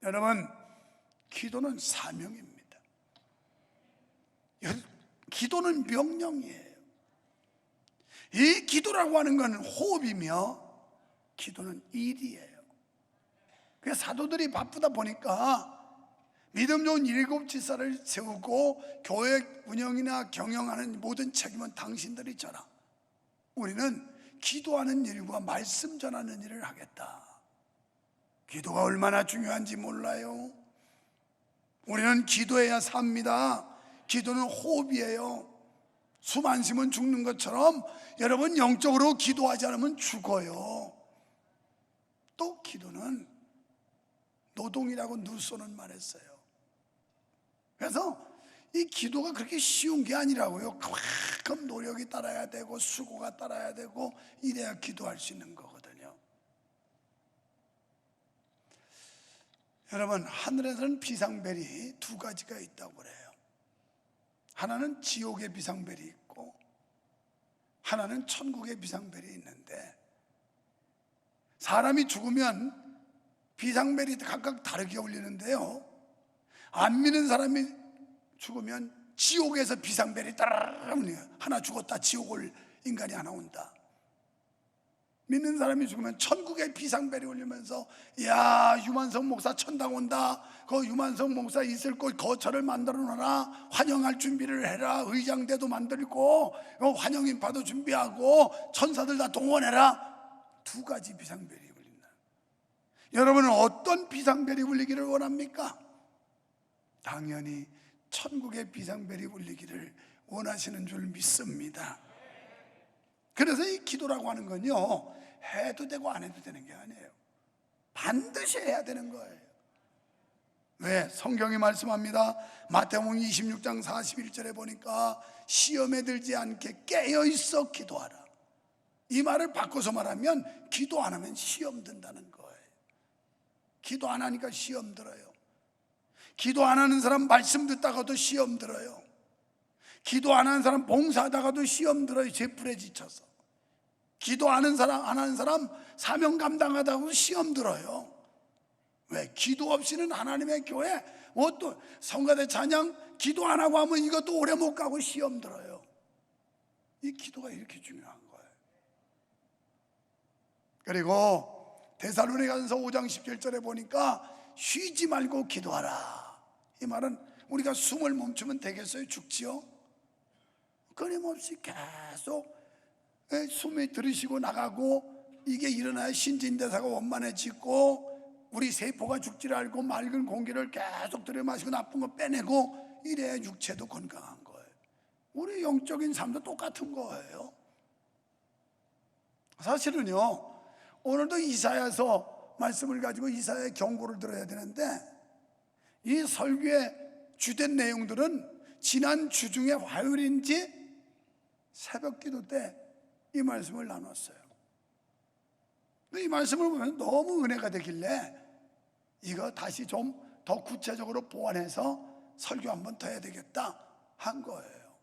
여러분, 기도는 사명입니다. 기도는 명령이에요. 이 기도라고 하는 건 호흡이며 기도는 일이에요. 그래서 사도들이 바쁘다 보니까 믿음 좋은 7 지사를 세우고 교회 운영이나 경영하는 모든 책임은 당신들이 져라. 우리는 기도하는 일과 말씀 전하는 일을 하겠다. 기도가 얼마나 중요한지 몰라요. 우리는 기도해야 삽니다. 기도는 호흡이에요. 숨 안 쉬면 죽는 것처럼 여러분, 영적으로 기도하지 않으면 죽어요. 또 기도는 노동이라고 누쏘는 말했어요. 그래서 이 기도가 그렇게 쉬운 게 아니라고요. 그만큼 노력이 따라야 되고 수고가 따라야 되고 이래야 기도할 수 있는 거거든요. 여러분, 하늘에서는 비상벨이 2가지가 있다고 그래요. 하나는 지옥의 비상벨이 있고 하나는 천국의 비상벨이 있는데, 사람이 죽으면 비상벨이 각각 다르게 울리는데요, 안 믿는 사람이 죽으면 지옥에서 비상벨이 따라라라 울려요. 하나 죽었다, 지옥 올 인간이 하나 온다. 믿는 사람이 죽으면 천국의 비상벨이 울리면서, 야, 유만성 목사 천당 온다, 그 유만성 목사 있을 곳 거처를 만들어 놔라, 환영할 준비를 해라, 의장대도 만들고 환영인파도 준비하고 천사들 다 동원해라. 2가지 비상벨이 울린다. 여러분은 어떤 비상벨이 울리기를 원합니까? 당연히 천국의 비상벨이 울리기를 원하시는 줄 믿습니다. 그래서 이 기도라고 하는 건요, 해도 되고 안 해도 되는 게 아니에요. 반드시 해야 되는 거예요. 왜? 성경이 말씀합니다. 마태복음 26장 41절에 보니까 시험에 들지 않게 깨어있어 기도하라. 이 말을 바꿔서 말하면 기도 안 하면 시험 든다는 거예요. 기도 안 하니까 시험 들어요. 기도 안 하는 사람 말씀 듣다가도 시험 들어요. 기도 안 하는 사람 봉사하다가도 시험 들어요. 제풀에 지쳐서. 기도 안 하는 사람 사명 감당하다가도 시험 들어요. 왜? 기도 없이는 하나님의 교회, 또 성가대 찬양 기도 안 하고 하면 이것도 오래 못 가고 시험 들어요. 이 기도가 이렇게 중요한 거예요. 그리고 데살로니가전서 5장 17절에 보니까 쉬지 말고 기도하라. 이 말은 우리가 숨을 멈추면 되겠어요? 죽지요? 끊임없이 계속 숨이 들이쉬고 나가고, 이게 일어나야 신진대사가 원만해지고 우리 세포가 죽지를 않고 맑은 공기를 계속 들여마시고 나쁜 거 빼내고, 이래야 육체도 건강한 거예요. 우리 영적인 삶도 똑같은 거예요. 사실은요, 오늘도 이사야서 말씀을 가지고 이사야의 경고를 들어야 되는데, 이 설교의 주된 내용들은 지난 주 중에 화요일인지 새벽 기도 때 이 말씀을 나눴어요. 이 말씀을 보면 너무 은혜가 되길래 이거 다시 좀 더 구체적으로 보완해서 설교 한번 더 해야 되겠다 한 거예요.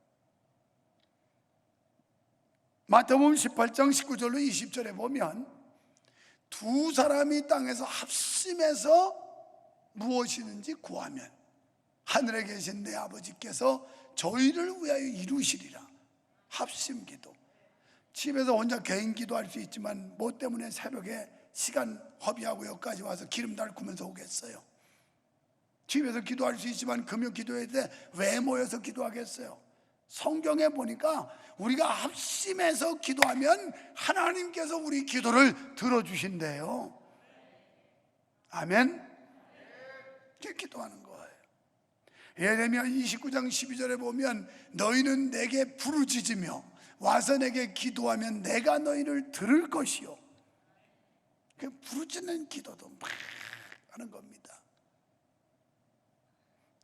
마태복음 18장 19절로 20절에 보면, 2 사람이 땅에서 합심해서 무엇이든지 구하면 하늘에 계신 내 아버지께서 저희를 위하여 이루시리라. 합심기도. 집에서 혼자 개인 기도할 수 있지만 뭐 때문에 새벽에 시간 허비하고 여기까지 와서 기름 달구면서 오겠어요? 집에서 기도할 수 있지만 금요 기도회 때 왜 모여서 기도하겠어요? 성경에 보니까 우리가 합심해서 기도하면 하나님께서 우리 기도를 들어주신대요. 아멘. 이렇게 기도하는 거예요. 예레미야 29장 12절에 보면, 너희는 내게 부르짖으며 와서 내게 기도하면 내가 너희를 들을 것이요. 그 부르짖는 기도도 막 하는 겁니다.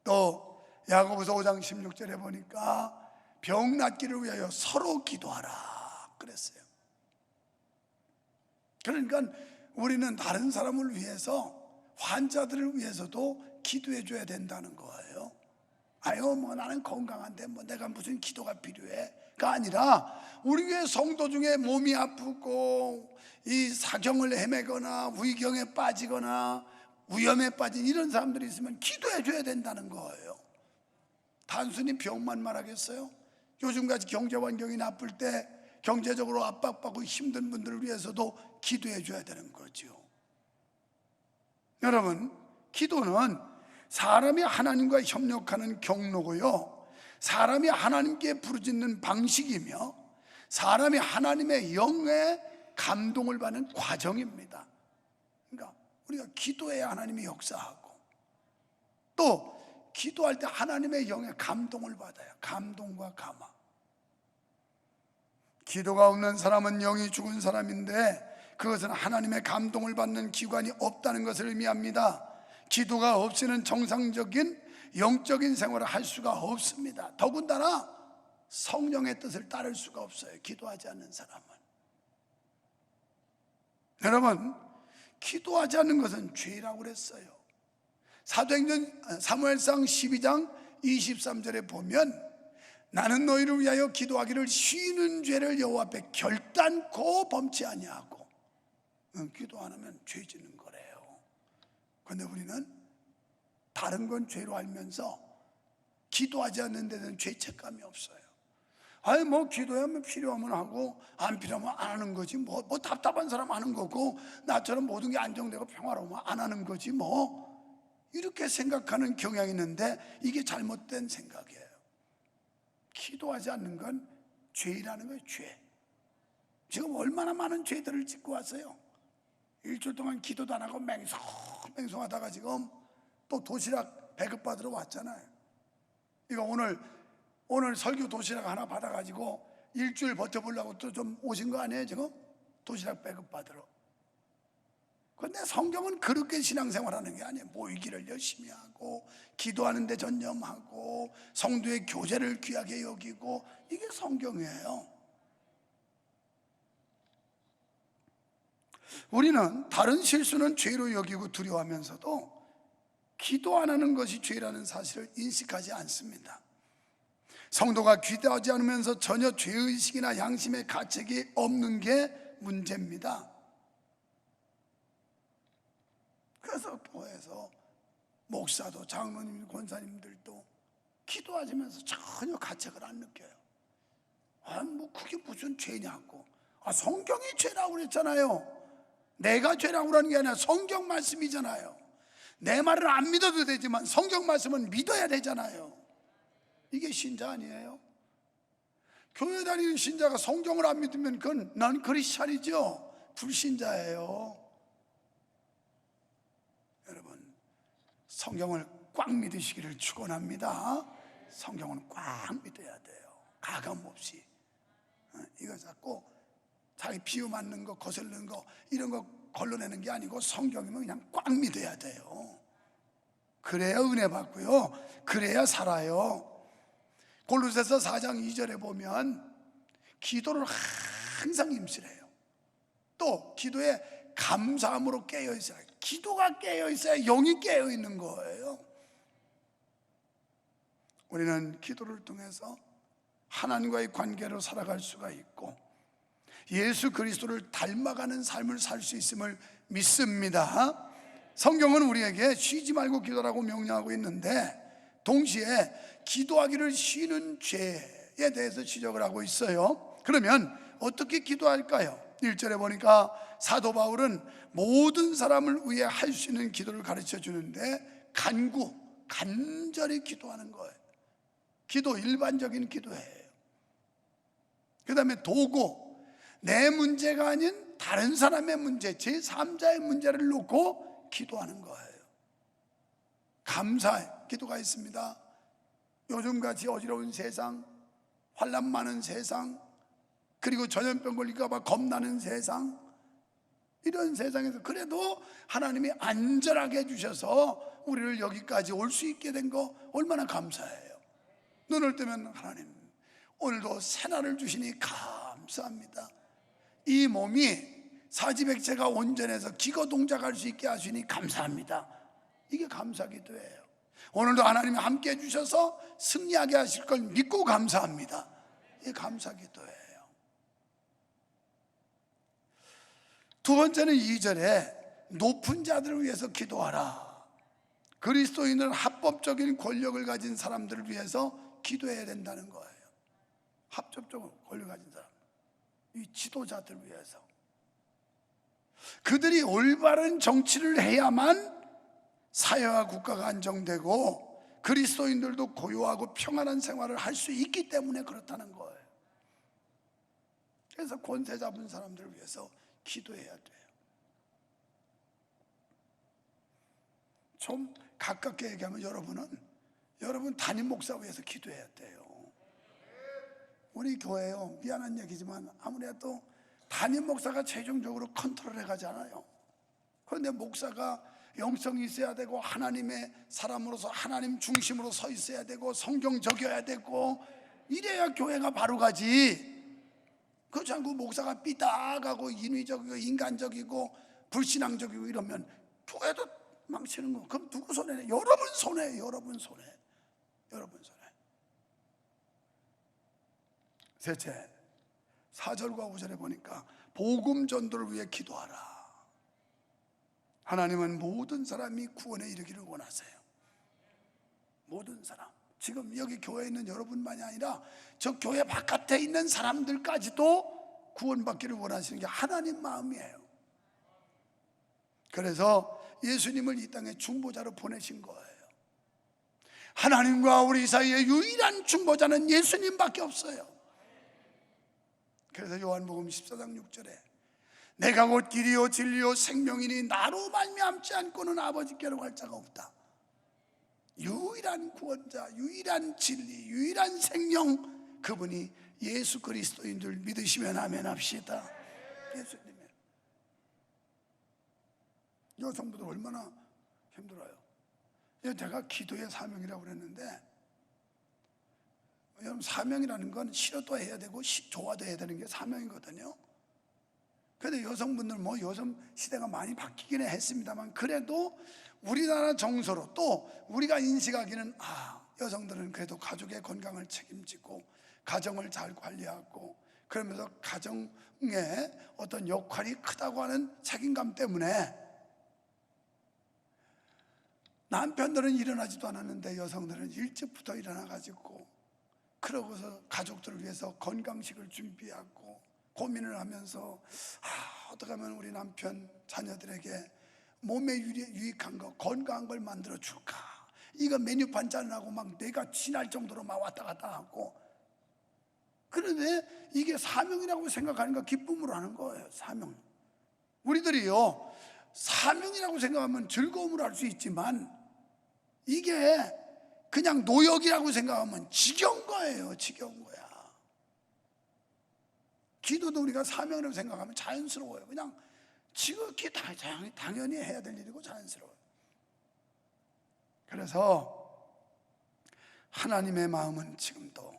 또 야고보서 5장 16절에 보니까 병 낫기를 위하여 서로 기도하라 그랬어요. 그러니까 우리는 다른 사람을 위해서, 환자들을 위해서도 기도해 줘야 된다는 거예요. 아유, 뭐 나는 건강한데 뭐 내가 무슨 기도가 필요해?가 아니라, 우리 교회 성도 중에 몸이 아프고 이 사경을 헤매거나 위경에 빠지거나 위험에 빠진 이런 사람들이 있으면 기도해 줘야 된다는 거예요. 단순히 병만 말하겠어요? 요즘같이 경제 환경이 나쁠 때 경제적으로 압박받고 힘든 분들을 위해서도 기도해 줘야 되는 거죠. 여러분, 기도는 사람이 하나님과 협력하는 경로고요, 사람이 하나님께 부르짖는 방식이며 사람이 하나님의 영에 감동을 받는 과정입니다. 그러니까 우리가 기도해야 하나님이 역사하고, 또 기도할 때 하나님의 영에 감동을 받아요. 감동과 감화. 기도가 없는 사람은 영이 죽은 사람인데, 그것은 하나님의 감동을 받는 기관이 없다는 것을 의미합니다. 기도가 없이는 정상적인 영적인 생활을 할 수가 없습니다. 더군다나 성령의 뜻을 따를 수가 없어요, 기도하지 않는 사람은. 여러분, 기도하지 않는 것은 죄라고 그랬어요. 사도행전 사무엘상 12장 23절에 보면, 나는 너희를 위하여 기도하기를 쉬는 죄를 여호와 앞에 결단코 범치 아니하고. 기도 안 하면 죄 짓는 거래요. 그런데 우리는 다른 건 죄로 알면서 기도하지 않는 데는 죄책감이 없어요. 아니 뭐 기도하면 필요하면 하고 안 필요하면 안 하는 거지, 뭐 답답한 사람 하는 거고, 나처럼 모든 게 안정되고 평화로우면 안 하는 거지 뭐, 이렇게 생각하는 경향이 있는데 이게 잘못된 생각이에요. 기도하지 않는 건 죄라는 거예요, 죄. 지금 얼마나 많은 죄들을 짓고 왔어요. 일주일 동안 기도도 안 하고 맹성하다가 지금 또 도시락 배급받으러 왔잖아요. 이거 오늘 설교 도시락 하나 받아가지고 일주일 버텨보려고 또 좀 오신 거 아니에요, 지금? 도시락 배급받으러. 그런데 성경은 그렇게 신앙생활하는 게 아니에요. 모이기를 열심히 하고 기도하는 데 전념하고 성도의 교제를 귀하게 여기고, 이게 성경이에요. 우리는 다른 실수는 죄로 여기고 두려워하면서도 기도 안 하는 것이 죄라는 사실을 인식하지 않습니다. 성도가 기도하지 않으면서 전혀 죄의식이나 양심의 가책이 없는 게 문제입니다. 그래서 교회에서 목사도 장로님, 권사님들도 기도하시면서 전혀 가책을 안 느껴요. 뭐 그게 무슨 죄냐고. 성경이 죄라고 그랬잖아요. 내가 죄라고 그러는 게 아니라 성경 말씀이잖아요. 내 말을 안 믿어도 되지만 성경 말씀은 믿어야 되잖아요. 이게 신자 아니에요? 교회 다니는 신자가 성경을 안 믿으면 그건 난 크리스찬이죠. 불신자예요. 여러분, 성경을 꽉 믿으시기를 축원합니다. 성경은 꽉 믿어야 돼요. 가감 없이. 이거 자꾸 자기 비유 맞는 거, 거슬리는 거, 이런 거 걸러내는 게 아니고 성경이면 그냥 꽉 믿어야 돼요. 그래야 은혜 받고요, 그래야 살아요. 골로새서 4장 2절에 보면 기도를 항상 임실해요. 또 기도에 감사함으로 깨어 있어요. 기도가 깨어 있어야 영이 깨어 있는 거예요. 우리는 기도를 통해서 하나님과의 관계로 살아갈 수가 있고 예수 그리스도를 닮아가는 삶을 살 수 있음을 믿습니다. 성경은 우리에게 쉬지 말고 기도라고 명령하고 있는데, 동시에 기도하기를 쉬는 죄에 대해서 지적을 하고 있어요. 그러면 어떻게 기도할까요? 1절에 보니까 사도 바울은 모든 사람을 위해 할 수 있는 기도를 가르쳐 주는데, 간절히 기도하는 거예요. 기도, 일반적인 기도예요. 그 다음에 도구, 내 문제가 아닌 다른 사람의 문제, 제3자의 문제를 놓고 기도하는 거예요. 감사의 기도가 있습니다. 요즘같이 어지러운 세상, 환난 많은 세상, 그리고 전염병 걸릴까 봐 겁나는 세상, 이런 세상에서 그래도 하나님이 안전하게 해주셔서 우리를 여기까지 올 수 있게 된 거 얼마나 감사해요. 눈을 뜨면 하나님 오늘도 새날을 주시니 감사합니다. 이 몸이 사지백체가 온전해서 기거 동작할 수 있게 하시니 감사합니다. 이게 감사기도예요. 오늘도 하나님이 함께 해주셔서 승리하게 하실 걸 믿고 감사합니다. 이게 감사기도예요. 두 번째는 2절에 높은 자들을 위해서 기도하라. 그리스도인은 합법적인 권력을 가진 사람들을 위해서 기도해야 된다는 거예요. 합법적인 권력을 가진 사람, 이 지도자들을 위해서. 그들이 올바른 정치를 해야만 사회와 국가가 안정되고 그리스도인들도 고요하고 평안한 생활을 할 수 있기 때문에 그렇다는 거예요. 그래서 권세 잡은 사람들을 위해서 기도해야 돼요. 좀 가깝게 얘기하면 여러분 담임 목사 위해서 기도해야 돼요. 우리 교회요, 미안한 얘기지만 아무래도 담임 목사가 최종적으로 컨트롤해 가잖아요. 그런데 목사가 영성이 있어야 되고 하나님의 사람으로서 하나님 중심으로 서 있어야 되고 성경 적여야 되고 이래야 교회가 바로 가지. 그렇지 않고 목사가 삐딱하고 인위적이고 인간적이고 불신앙적이고 이러면 교회도 망치는 거. 그럼 누구 손에? 여러분 손에. 여러분 손에. 셋째, 4절과 5절에 보니까 복음 전도를 위해 기도하라. 하나님은 모든 사람이 구원에 이르기를 원하세요. 모든 사람. 지금 여기 교회에 있는 여러분만이 아니라 저 교회 바깥에 있는 사람들까지도 구원받기를 원하시는 게 하나님 마음이에요. 그래서 예수님을 이 땅에 중보자로 보내신 거예요. 하나님과 우리 사이의 유일한 중보자는 예수님밖에 없어요. 그래서 요한복음 14장 6절에 내가 곧 길이요 진리요 생명이니 나로 말미암지 않고는 아버지께로 갈 자가 없다. 유일한 구원자, 유일한 진리, 유일한 생명, 그분이 예수 그리스도인 줄 믿으시면 아멘 합시다. 예수님의 여성분들 얼마나 힘들어요. 제가 기도의 사명이라고 그랬는데, 여러분 사명이라는 건 싫어도 해야 되고 좋아도 해야 되는 게 사명이거든요. 그런데 여성분들 요즘 시대가 많이 바뀌기는 했습니다만 그래도 우리나라 정서로 또 우리가 인식하기는 여성들은 그래도 가족의 건강을 책임지고 가정을 잘 관리하고 그러면서 가정의 어떤 역할이 크다고 하는 책임감 때문에 남편들은 일어나지도 않았는데 여성들은 일찍부터 일어나가지고 그러고서 가족들을 위해서 건강식을 준비하고 고민을 하면서 어떻게 하면 우리 남편 자녀들에게 몸에 유익한 거 건강한 걸 만들어 줄까. 이거 메뉴판 짜느라고 막 내가 지날 정도로 막 왔다 갔다 하고. 그런데 이게 사명이라고 생각하니까 기쁨으로 하는 거예요. 사명. 우리들이요 사명이라고 생각하면 즐거움으로 할 수 있지만 이게 그냥 노역이라고 생각하면 지겨운 거예요. 지겨운 거야. 기도도 우리가 사명이라고 생각하면 자연스러워요. 그냥 지극히 당연히 해야 될 일이고 자연스러워요. 그래서 하나님의 마음은 지금도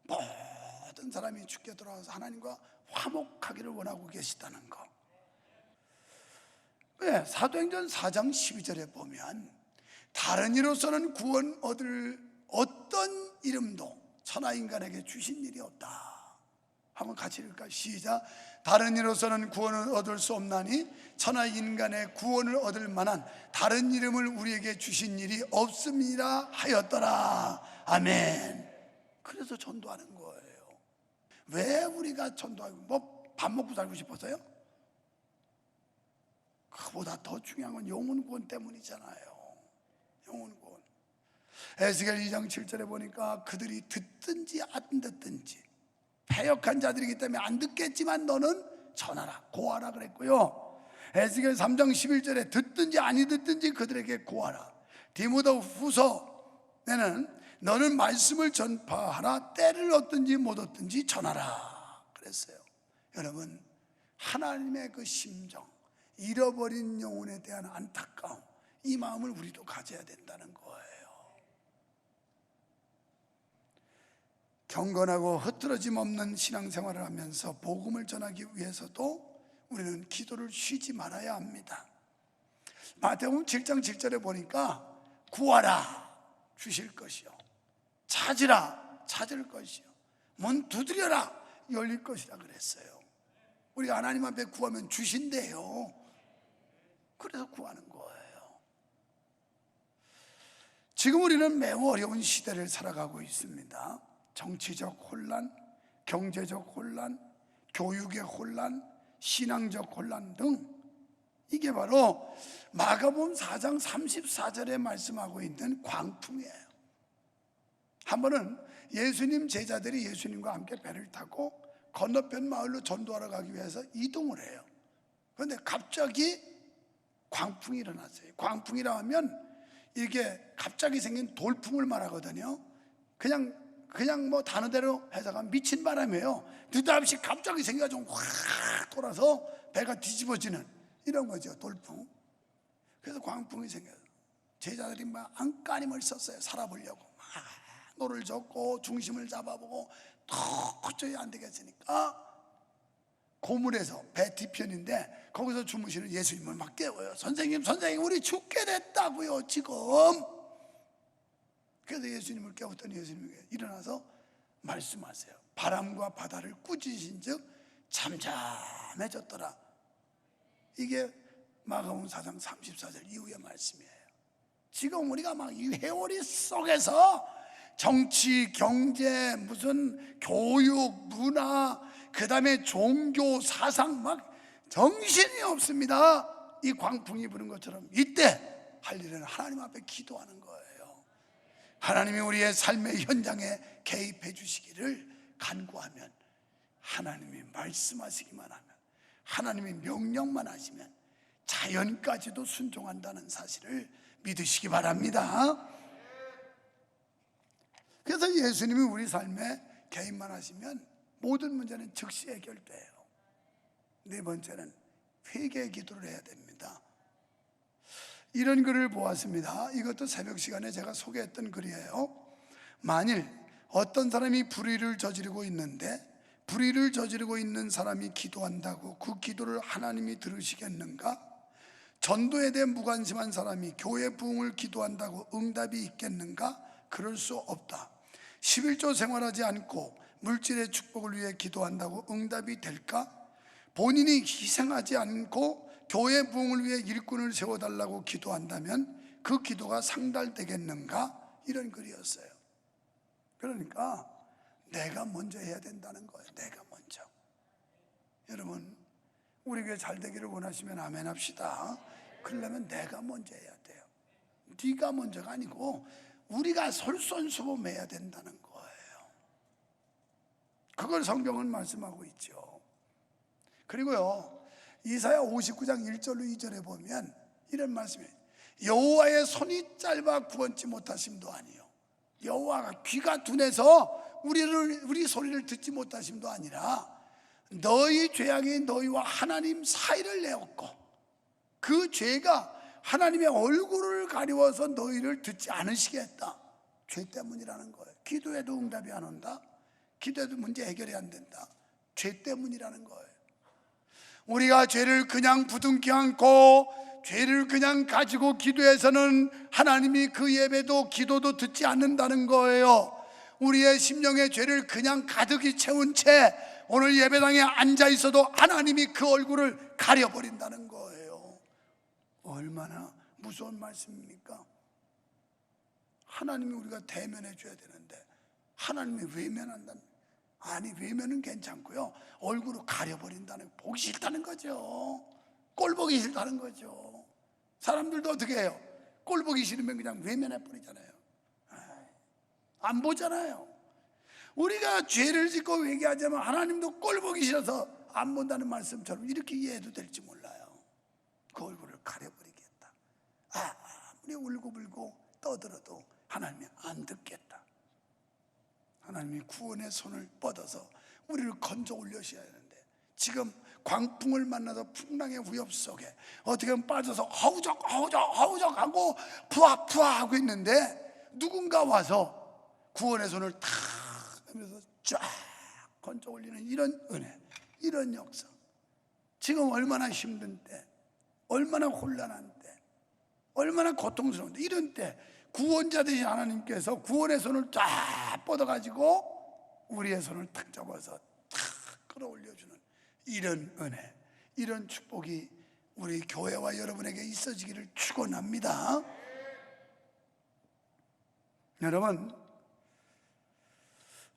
모든 사람이 주께 돌아와서 하나님과 화목하기를 원하고 계시다는 거. 왜? 사도행전 4장 12절에 보면 다른 이로서는 구원 얻을 어떤 이름도 천하인간에게 주신 일이 없다. 한번 같이 읽을까요? 시작. 다른 이로서는 구원을 얻을 수 없나니 천하인간의 구원을 얻을 만한 다른 이름을 우리에게 주신 일이 없음이라 하였더라. 아멘. 그래서 전도하는 거예요. 왜 우리가 전도하고 밥 먹고 살고 싶어서요? 그보다 더 중요한 건 영혼 구원 때문이잖아요. 영혼 구원. 에스겔 2장 7절에 보니까 그들이 듣든지 안 듣든지 패역한 자들이기 때문에 안 듣겠지만 너는 전하라 고하라 그랬고요. 에스겔 3장 11절에 듣든지 아니 듣든지 그들에게 고하라. 디모데 후서에는 너는 말씀을 전파하라. 때를 얻든지 못 얻든지 전하라 그랬어요. 여러분 하나님의 그 심정, 잃어버린 영혼에 대한 안타까움, 이 마음을 우리도 가져야 된다는 거예요. 경건하고 흐트러짐 없는 신앙생활을 하면서 복음을 전하기 위해서도 우리는 기도를 쉬지 말아야 합니다. 마태복음 7장 7절에 보니까 구하라 주실 것이요, 찾으라 찾을 것이요, 문 두드려라 열릴 것이라 그랬어요. 우리가 하나님 앞에 구하면 주신대요. 그래서 구하는 거예요. 지금 우리는 매우 어려운 시대를 살아가고 있습니다. 정치적 혼란, 경제적 혼란, 교육의 혼란, 신앙적 혼란 등, 이게 바로 마가복음 4장 34절에 말씀하고 있는 광풍이에요. 한 번은 예수님 제자들이 예수님과 함께 배를 타고 건너편 마을로 전도하러 가기 위해서 이동을 해요. 그런데 갑자기 광풍이 일어났어요. 광풍이라 하면 이게 갑자기 생긴 돌풍을 말하거든요. 그냥 뭐 단어대로 해석하면 미친 바람이에요. 느닷없이 갑자기 생겨가지고 확 돌아서 배가 뒤집어지는 이런 거죠, 돌풍. 그래서 광풍이 생겨요. 제자들이 막 안간힘을 썼어요. 살아보려고 막 노를 젓고 중심을 잡아보고 도저히 안 되겠으니까 고물에서 배 뒤편인데 거기서 주무시는 예수님을 막 깨워요. 선생님 우리 죽게 됐다고요 지금. 그래서 예수님을 깨웠더니 예수님이 일어나서 말씀하세요. 바람과 바다를 꾸짖으신 즉 잠잠해졌더라. 이게 마가복음 4장 34절 이후의 말씀이에요. 지금 우리가 막 이 회오리 속에서 정치, 경제, 무슨 교육, 문화, 그 다음에 종교, 사상 막 정신이 없습니다. 이 광풍이 부는 것처럼 이때 할 일은 하나님 앞에 기도하는 거예요. 하나님이 우리의 삶의 현장에 개입해 주시기를 간구하면, 하나님이 말씀하시기만 하면, 하나님이 명령만 하시면 자연까지도 순종한다는 사실을 믿으시기 바랍니다. 그래서 예수님이 우리 삶에 개입만 하시면 모든 문제는 즉시 해결돼요. 네 번째는 회개의 기도를 해야 됩니다. 이런 글을 보았습니다. 이것도 새벽 시간에 제가 소개했던 글이에요. 만일 어떤 사람이 불의를 저지르고 있는데 불의를 저지르고 있는 사람이 기도한다고 그 기도를 하나님이 들으시겠는가? 전도에 대해 무관심한 사람이 교회 부흥을 기도한다고 응답이 있겠는가? 그럴 수 없다. 11조 생활하지 않고 물질의 축복을 위해 기도한다고 응답이 될까? 본인이 희생하지 않고 교회 부흥을 위해 일꾼을 세워달라고 기도한다면 그 기도가 상달되겠는가? 이런 글이었어요. 그러니까 내가 먼저 해야 된다는 거예요. 내가 먼저. 여러분, 우리 교회 잘 되기를 원하시면 아멘 합시다. 그러려면 내가 먼저 해야 돼요. 네가 먼저가 아니고 우리가 솔선수범해야 된다는 거예요. 그걸 성경은 말씀하고 있죠. 그리고요, 이사야 59장 1절로 2절에 보면 이런 말씀이에요. 여호와의 손이 짧아 구원치 못하심도 아니요, 여호와가 귀가 둔해서 우리 소리를 듣지 못하심도 아니라 너희 죄악이 너희와 하나님 사이를 내었고 그 죄가 하나님의 얼굴을 가리워서 너희를 듣지 않으시게 했다. 죄 때문이라는 거예요. 기도해도 응답이 안 온다. 기도해도 문제 해결이 안 된다. 죄 때문이라는 거예요. 우리가 죄를 그냥 부둥켜 안고 죄를 그냥 가지고 기도해서는 하나님이 그 예배도 기도도 듣지 않는다는 거예요. 우리의 심령의 죄를 그냥 가득히 채운 채 오늘 예배당에 앉아 있어도 하나님이 그 얼굴을 가려버린다는 거예요. 얼마나 무서운 말씀입니까? 하나님이 우리가 대면해 줘야 되는데 하나님이 외면한다는, 아니 외면은 괜찮고요, 얼굴을 가려버린다는, 보기 싫다는 거죠. 꼴 보기 싫다는 거죠. 사람들도 어떻게 해요? 꼴 보기 싫으면 그냥 외면해 버리잖아요. 안 보잖아요. 우리가 죄를 짓고 회개하자면 하나님도 꼴 보기 싫어서 안 본다는 말씀처럼 이렇게 이해해도 될지 몰라요. 그 얼굴을 가려버리겠다. 아무리 울고불고 떠들어도 하나님이 안 듣겠다. 하나님이 구원의 손을 뻗어서 우리를 건져 올려셔야 하는데 지금 광풍을 만나서 풍랑의 위협 속에 어떻게 보면 빠져서 허우적 하고 푸아 하고 있는데 누군가 와서 구원의 손을 탁 하면서 쫙 건져 올리는 이런 은혜, 이런 역사. 지금 얼마나 힘든 때, 얼마나 혼란한 때, 얼마나 고통스러운데, 이런 때 구원자 되신 하나님께서 구원의 손을 쫙 뻗어가지고 우리의 손을 탁 잡아서 탁 끌어올려주는 이런 은혜, 이런 축복이 우리 교회와 여러분에게 있어지기를 축원합니다. 여러분,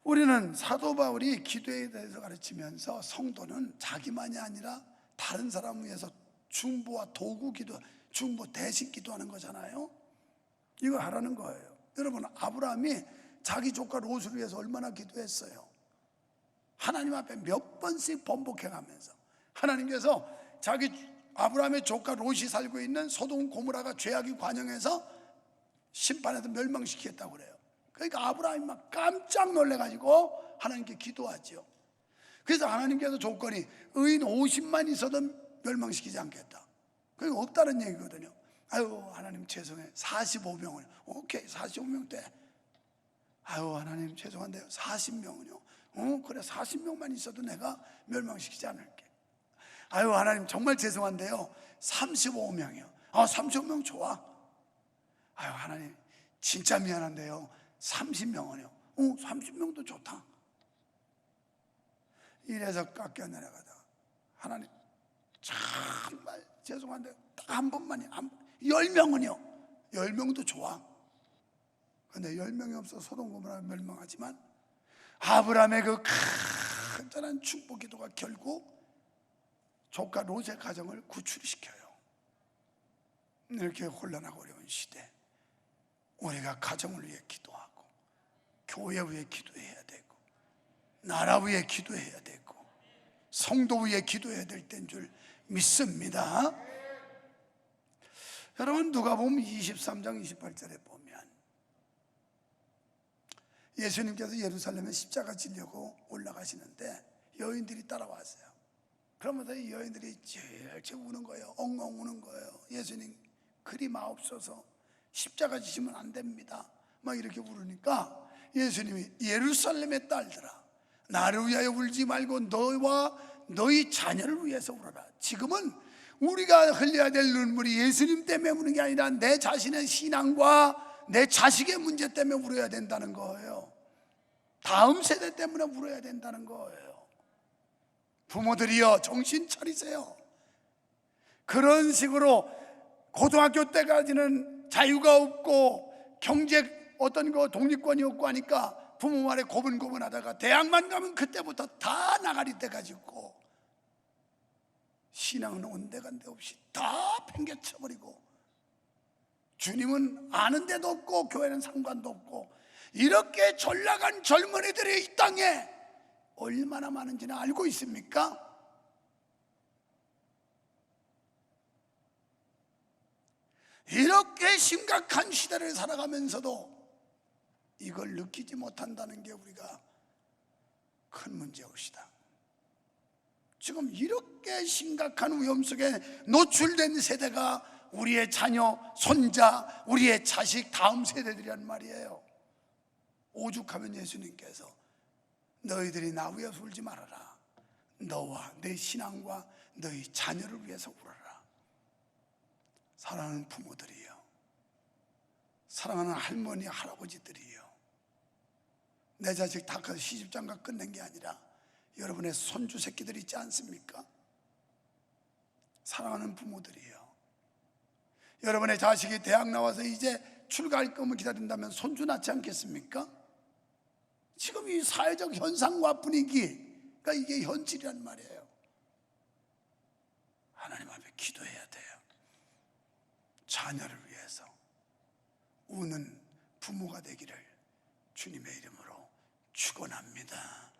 우리는 사도 바울이 기도에 대해서 가르치면서 성도는 자기만이 아니라 다른 사람을 위해서 중보와 도구 기도, 중보 대신 기도하는 거잖아요. 이거 하라는 거예요. 여러분, 아브라함이 자기 조카 롯을 위해서 얼마나 기도했어요. 하나님 앞에 몇 번씩 번복해가면서 하나님께서 자기 아브라함의 조카 롯이 살고 있는 소돔 고모라가 죄악이 관영해서 심판해서 멸망시키겠다고 그래요. 그러니까 아브라함이 막 깜짝 놀래가지고 하나님께 기도하죠. 그래서 하나님께서 조건이 의인 50만 있어도 멸망시키지 않겠다. 그게 없다는 얘기거든요. 아유 하나님 죄송해요. 45명을 오케이 45명 돼. 아유 하나님 죄송한데요. 40명은요. 그래 40명만 있어도 내가 멸망시키지 않을게. 아유 하나님 정말 죄송한데요. 35명이요. 35명 좋아. 아유 하나님 진짜 미안한데요. 30명은요. 30명도 좋다. 이래서 깎여 내려가다가 하나님 정말 죄송한데 딱 한 번만이 10명은요 10명도 좋아. 근데 10명이 없어 소돔 고모라 멸망하지만 아브라함의 그 간절한 축복 기도가 결국 조카 롯의 가정을 구출시켜요. 이렇게 혼란하고 어려운 시대 우리가 가정을 위해 기도하고 교회 위해 기도해야 되고 나라 위해 기도해야 되고 성도 위해 기도해야 될 때인 줄 믿습니다. 여러분 누가복음 23장 28절에 보면 예수님께서 예루살렘에 십자가 지려고 올라가시는데 여인들이 따라왔어요. 그러면서 이 여인들이 제일 우는 거예요. 엉엉 우는 거예요. 예수님 그리 마옵소서 십자가 지시면 안 됩니다. 막 이렇게 부르니까 예수님이 예루살렘의 딸들아 나를 위하여 울지 말고 너와 너희 자녀를 위해서 울어라. 지금은 우리가 흘려야 될 눈물이 예수님 때문에 우는 게 아니라 내 자신의 신앙과 내 자식의 문제 때문에 울어야 된다는 거예요. 다음 세대 때문에 울어야 된다는 거예요. 부모들이여 정신 차리세요. 그런 식으로 고등학교 때까지는 자유가 없고 경제 어떤 거 독립권이 없고 하니까 부모 말에 고분고분하다가 대학만 가면 그때부터 다 나가리 때까지 있고 신앙은 온데간데 없이 다 팽개쳐버리고 주님은 아는 데도 없고 교회는 상관도 없고 이렇게 전락한 젊은이들이 이 땅에 얼마나 많은지는 알고 있습니까? 이렇게 심각한 시대를 살아가면서도 이걸 느끼지 못한다는 게 우리가 큰 문제옵시다. 지금 이렇게 심각한 위험 속에 노출된 세대가 우리의 자녀, 손자, 우리의 자식, 다음 세대들이란 말이에요. 오죽하면 예수님께서 너희들이 나 위해서 울지 말아라. 너와 내 신앙과 너희 자녀를 위해서 울어라. 사랑하는 부모들이요, 사랑하는 할머니, 할아버지들이요, 내 자식 다 커서 시집장가 끝낸 게 아니라 여러분의 손주 새끼들 있지 않습니까? 사랑하는 부모들이요, 여러분의 자식이 대학 나와서 이제 출가할 꿈을 기다린다면 손주 낳지 않겠습니까? 지금 이 사회적 현상과 분위기가 이게 현실이란 말이에요. 하나님 앞에 기도해야 돼요. 자녀를 위해서 우는 부모가 되기를 주님의 이름으로 축원합니다.